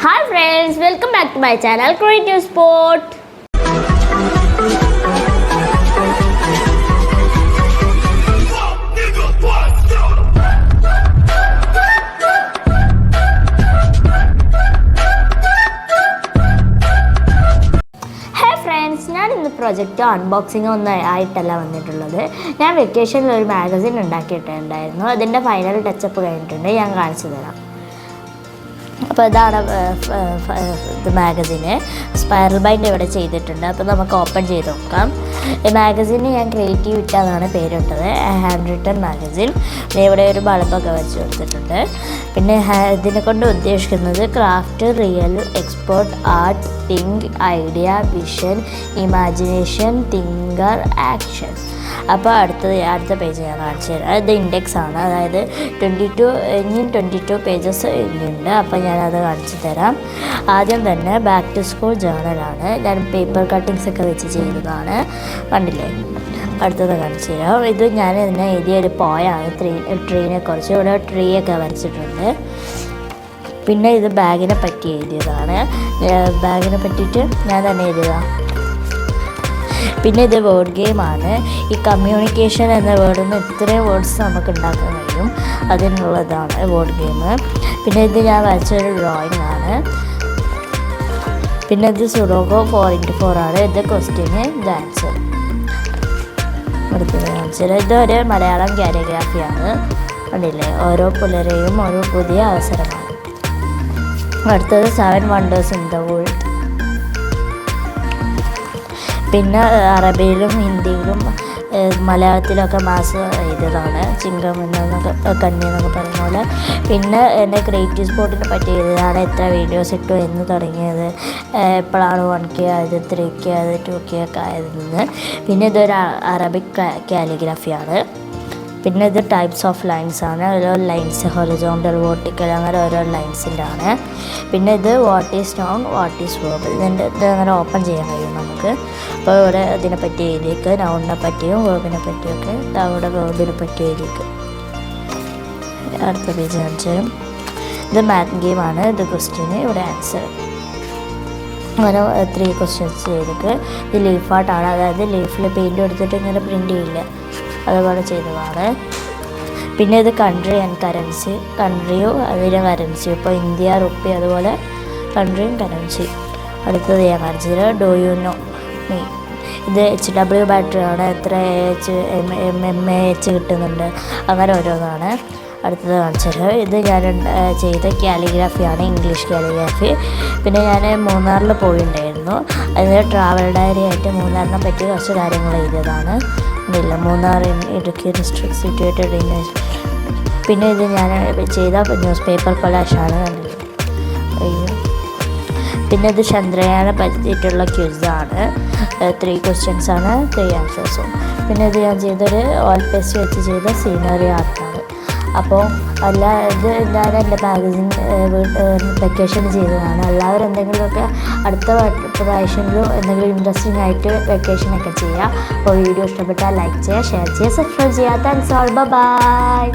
Hi friends, welcome back to my channel Creative Sport. ഞാൻ ഇന്ന് project unboxing ഒന്നും ആയിട്ടല്ല വന്നിട്ടുള്ളത്. ഞാൻ വെക്കേഷനിൽ ഒരു മാഗസിൻ ഉണ്ടാക്കിയിട്ടുണ്ടായിരുന്നു. അതിൻ്റെ ഫൈനൽ ടച്ചപ്പ് കഴിഞ്ഞിട്ടുണ്ട്. ഞാൻ കാണിച്ചു തരാം. അപ്പോൾ ഇതാണ് ഇത് മാഗസിന്. സ്പൈറൽ ബൈൻഡ് ഇവിടെ ചെയ്തിട്ടുണ്ട്. അപ്പോൾ നമുക്ക് ഓപ്പൺ ചെയ്ത് നോക്കാം. ഈ മാഗസിന് ഞാൻ ക്രിയേറ്റീവിറ്റി എന്നാണ് പേരിട്ടത്. Hand written magazine. ഇവിടെ ഒരു ബൾബൊക്കെ വെച്ച് കൊടുത്തിട്ടുണ്ട്. പിന്നെ ഇതിനെ കൊണ്ട് ഉദ്ദേശിക്കുന്നത് craft, real, expert, art, think, idea, vision, imagination, thinker, action. അപ്പോൾ അടുത്ത പേജ് ഞാൻ കാണിച്ചു തരാം. ഇത് ഇൻഡെക്സ് ആണ്. അതായത് 22 പേജസ് ഇനിയുണ്ട്. അപ്പോൾ ഞാനത് കാണിച്ചു തരാം. ആദ്യം തന്നെ ബാക്ക് ടു സ്കൂൾ ജേർണലാണ്. ഞാൻ പേപ്പർ കട്ടിങ്സ് ഒക്കെ വെച്ച് ചെയ്തതാണ്. കണ്ടില്ലേ? അടുത്തത് കാണിച്ചു തരാം. ഇത് ഞാൻ ഇതിനെ എഴുതിയൊരു പോയാണ്. ട്രീനെ കുറിച്ച് ഇവിടെ ട്രീ ഒക്കെ വരച്ചിട്ടുണ്ട്. പിന്നെ ഇത് ബാഗിനെ പറ്റി എഴുതിയതാണ്. ബാഗിനെ പറ്റിയിട്ട് ഞാൻ തന്നെ എഴുതുക. പിന്നെ ഇത് വേർഡ് ഗെയിമാണ്. ഈ കമ്മ്യൂണിക്കേഷൻ എന്ന വേർഡിൽ നിന്ന് ഇത്രയും വേർഡ്സ് നമുക്ക് ഉണ്ടാക്കാൻ കഴിയും. അതിനുള്ളതാണ് വേർഡ് ഗെയിം. പിന്നെ ഇത് ഞാൻ വരച്ചൊരു ഡ്രോയിങ് ആണ്. പിന്നെ ഇത് സുഡോക്കോ 4x4 ആണ്. ഇത് ക്വസ്റ്റ്യന്, ഇത് ആൻസർ. അടുത്തത് ആൻസർ. ഇതൊരു മലയാളം കാലിഗ്രാഫിയാണ്. കണ്ടില്ലേ? ഓരോ പുലരെയും ഓരോ പുതിയ അവസരമാണ്. അടുത്തത് 7 വണ്ടേഴ്സ് ഇൻ ദ വേൾഡ്. പിന്നെ അറബിയിലും ഹിന്ദിയിലും മലയാളത്തിലൊക്കെ മാസ് എഴുതിയതാണ്. ചിങ്കം എന്നൊക്കെ കന്നി എന്നൊക്കെ പറയുന്ന പോലെ. പിന്നെ എൻ്റെ ക്രിയേറ്റീവ് സ്പോർട്ടിനെ പറ്റി എഴുതിയതാണ്. എത്ര വീഡിയോസ് ഇട്ടു, എന്ന് തുടങ്ങിയത്, എപ്പോഴാണ് 1K ആയത്, 3K ആയത്, 2K ഒക്കെ ആയതെന്ന്. പിന്നെ ഇതൊരു അറബിക് കാലിഗ്രാഫിയാണ്. പിന്നെ ഇത് ടൈപ്സ് ഓഫ് ലൈൻസ് ആണ്. ഓരോ ലൈൻസ് ഹൊറിസോണ്ടൽ, വെർട്ടിക്കൽ, അങ്ങനെ ഓരോ ലൈൻസിൻ്റെ ആണ്. പിന്നെ ഇത് what is noun, what is verb. ഇത് അങ്ങനെ ഓപ്പൺ ചെയ്യാൻ കഴിയും നമുക്ക്. അപ്പോൾ ഇവിടെ ഇതിനെപ്പറ്റി എഴുതിയേക്ക്, നൗണിനെ പറ്റിയും വേർബിനെ പറ്റിയൊക്കെ. അവിടെ വേർബിനെ പറ്റി എഴുതിയേക്ക്. അടുത്ത പേജ് കാണിച്ചാലും ഇത് മാത്ത് ഗെയിമാണ്. ഇത് ക്വസ്റ്റ്യന്, ഇവിടെ ആൻസർ. അങ്ങനെ 3 ക്വസ്റ്റ്യൻസ് ചെയ്തിട്ട് ഇത് ലീഫ് ആർട്ടാണ്. അതായത് ലീഫിൽ പെയിൻറ്റ് കൊടുത്തിട്ട് ഇങ്ങനെ പ്രിൻ്റ് ചെയ്യില്ല, അതുപോലെ ചെയ്തതാണ്. പിന്നെ ഇത് കൺട്രി ആൻഡ് കറൻസി. കൺട്രിയും അതിൻ്റെ കറൻസിയും. ഇപ്പോൾ ഇന്ത്യ, റുപ്പി, അതുപോലെ കൺട്രിയും കറൻസി. അടുത്തത് ഞാൻ കാണിച്ചത് ഡു യു നോ മീ. ഇത് HW ബാറ്ററിയാണ്. എത്ര mAh കിട്ടുന്നുണ്ട്, അങ്ങനെ ഓരോന്നാണ്. അടുത്തത് കാണിച്ചത് ഇത് ഞാൻ ചെയ്ത കാലിഗ്രാഫിയാണ്, ഇംഗ്ലീഷ് കാലിഗ്രാഫി. പിന്നെ ഞാൻ മൂന്നാറിൽ പോയിട്ടുണ്ടായിരുന്നു. അതിന് ട്രാവൽ ഡയറി ആയിട്ട് മൂന്നാറിനെ പറ്റി കുറച്ച് കാര്യങ്ങൾ എഴുതിയതാണ്. ഇല്ല, Munnar Idukki district situated in. പിന്നെ ഇത് ഞാൻ ചെയ്ത ന്യൂസ് പേപ്പർ കൊളാഷാണ്. പിന്നെ ഇത് ചന്ദ്രയാനെ പറ്റിയിട്ടുള്ള ക്വിസാണ്. 3 ക്വസ്റ്റ്യൻസ് ആണ്, 3 ആൻസേഴ്സും. പിന്നെ ഇത് ഞാൻ ചെയ്തൊരു ഓയിൽ പേസ്റ്റ് വെച്ച് ചെയ്ത സീനറി ആർട്ടാണ്. അപ്പോൾ ഇത് ഞാൻ എൻ്റെ മാഗസിൻ വെക്കേഷൻ ചെയ്തതാണ്. എല്ലാവരും എന്തെങ്കിലുമൊക്കെ അടുത്ത പ്രാവശ്യങ്ങളിലും എന്തെങ്കിലും ഇൻട്രസ്റ്റിംഗ് ആയിട്ട് വെക്കേഷനൊക്കെ ചെയ്യുക. അപ്പോൾ വീഡിയോ ഇഷ്ടപ്പെട്ടാൽ ലൈക്ക് ചെയ്യുക, ഷെയർ ചെയ്യുക, സബ്സ്ക്രൈബ് ചെയ്യുക. Thanks all, by.